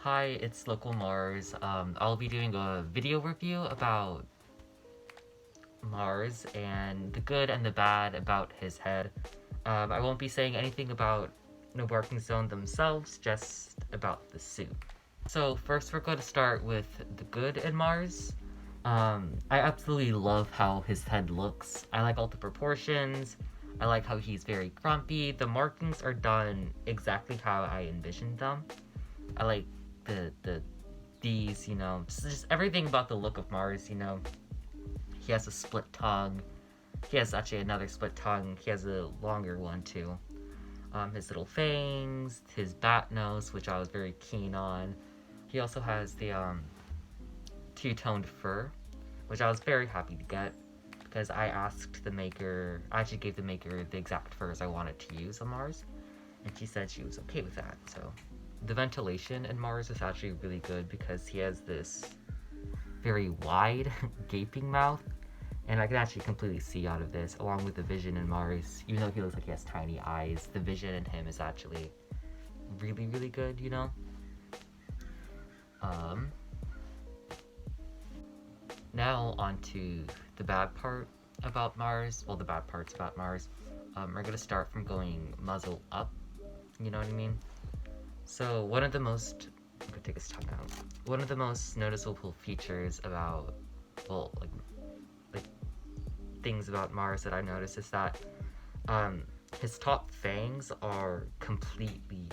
Hi, it's Local Mars. I'll be doing a video review about Mars and the good and the bad about his head. I won't be saying anything about No Barking Zone themselves, just about the suit. So first we're going to start with the good in Mars. I absolutely love how his head looks. I like all the proportions. I like how he's very grumpy. The markings are done exactly how I envisioned them. I like the these, just everything about the look of Mars. He has a split tongue. He has actually another split tongue. He has a longer one too. His little fangs, his bat nose, which I was very keen on. He also has the two-toned fur, which I was very happy to get because I asked the maker. I actually gave the maker the exact furs I wanted to use on Mars, and she said she was okay with that. So the ventilation in Mars is actually really good because he has this very wide, gaping mouth, and I can actually completely see out of this, along with the vision in Mars. Even though he looks like he has tiny eyes, the vision in him is actually really, really good. Um, Now on to the bad part about Mars. Well, the bad parts about Mars. We're gonna start from going muzzle up. You know what I mean? So I'm gonna take his tongue out. One of the most noticeable features about, well, like things about Mars that I noticed is that um, his top fangs are completely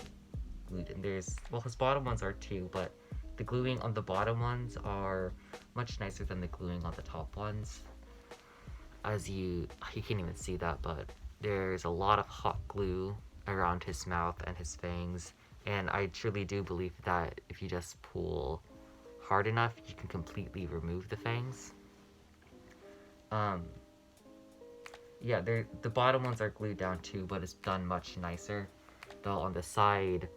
glued in. His bottom ones are too, but the gluing on the bottom ones are much nicer than the gluing on the top ones. As you can't even see that, but there's a lot of hot glue around his mouth and his fangs, and I truly do believe that if you just pull hard enough, you can completely remove the fangs. Um, yeah, the bottom ones are glued down too, but it's done much nicer. Though on the side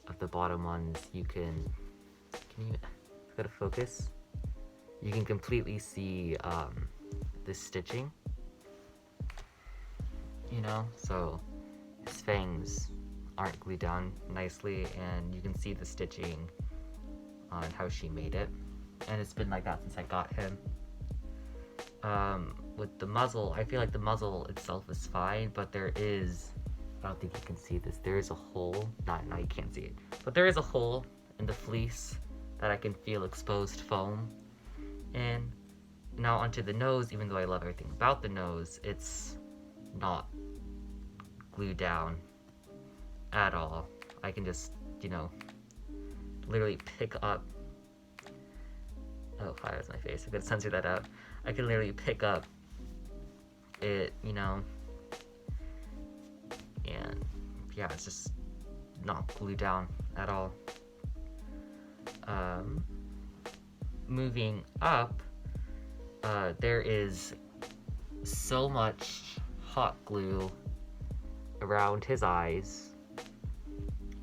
of the bottom ones, can you go to focus? You can completely see the stitching. So his fangs aren't glued down nicely, and you can see the stitching on how she made it. And it's been like that since I got him. With the muzzle, I feel like the muzzle itself is fine, but I don't think you can see this, there is a hole, no, you can't see it, but there is a hole in the fleece that I can feel exposed foam. And now onto the nose, even though I love everything about the nose, it's not glued down at all. I can just, literally pick up. Oh, fire's my face. I could censor that out. I can literally pick up it, and yeah, it's just not glued down at all. Moving up, there is so much hot glue around his eyes,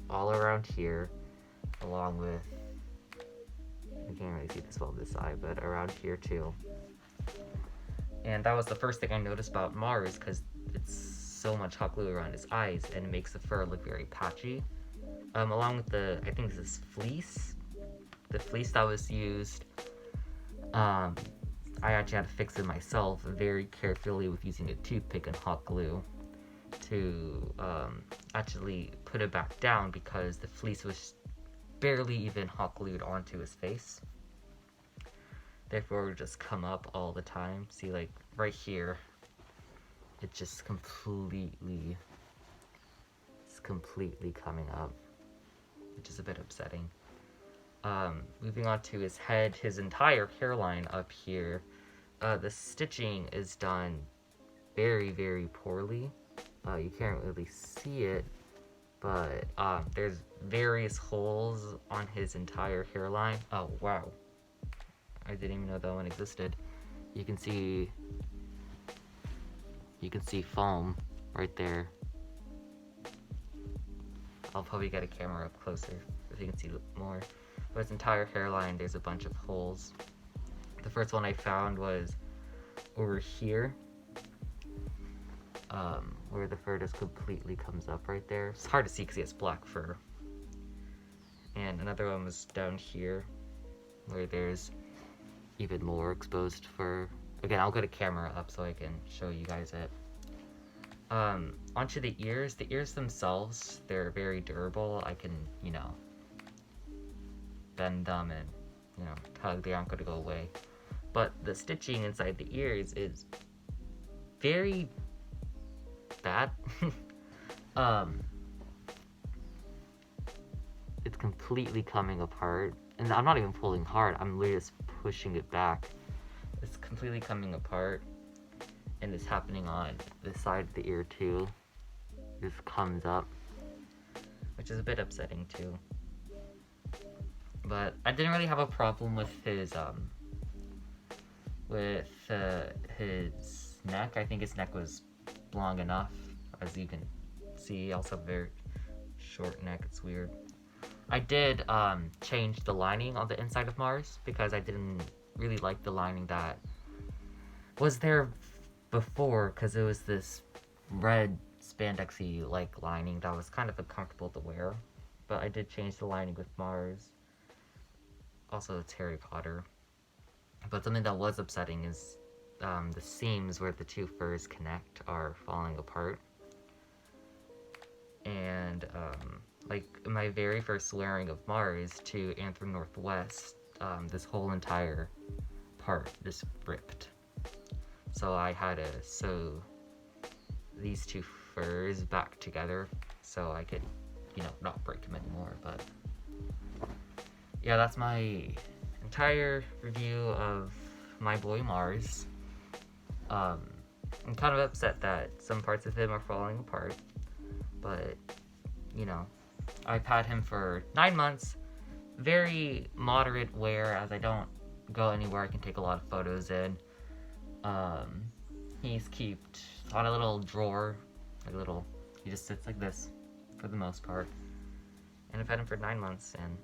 all around here, along with, I can't really see this well this eye, but around here too. And that was the first thing I noticed about Mars, because it's so much hot glue around his eyes, and it makes the fur look very patchy. Along with I think this is fleece. The fleece that was used, I actually had to fix it myself very carefully with using a toothpick and hot glue to actually put it back down, because the fleece was barely even hot glued onto his face. Therefore, it would just come up all the time. See, like right here, it's completely coming up, which is a bit upsetting. Moving on to his head, his entire hairline up here, the stitching is done very, very poorly. You can't really see it, but there's various holes on his entire hairline. Oh, wow. I didn't even know that one existed. You can see foam right there. I'll probably get a camera up closer if you can see more. But his entire hairline, there's a bunch of holes. The first one I found was over here, where the fur just completely comes up right there. It's hard to see because he has black fur. and another one was down here, where there's even more exposed fur. Again, I'll get a camera up so I can show you guys it. Onto the ears. The ears themselves, they're very durable. I can, you know, bend them and, you know, tug. They aren't going to go away. But the stitching inside the ears is very bad. It's completely coming apart. And I'm not even pulling hard. I'm literally just pushing it back. It's completely coming apart. And it's happening on this side of the ear too. This comes up, which is a bit upsetting too. But I didn't really have a problem with his neck. I think his neck was long enough, as you can see. Also very short neck. It's weird. I did change the lining on the inside of Mars because I didn't really like the lining that was there before, because it was this red spandexy like lining that was kind of uncomfortable to wear. But I did change the lining with Mars. Also, it's Harry Potter. But something that was upsetting is the seams where the two furs connect are falling apart. And like my very first wearing of Mars to Anthem Northwest, this whole entire part just ripped. So I had to sew these two furs back together so I could, you know, not break them anymore. But yeah, that's my entire review of my boy Mars. I'm kind of upset that some parts of him are falling apart, but, you know, I've had him for 9 months. Very moderate wear, as I don't go anywhere I can take a lot of photos in. He's kept on a little drawer, he just sits like this for the most part. And I've had him for 9 months, and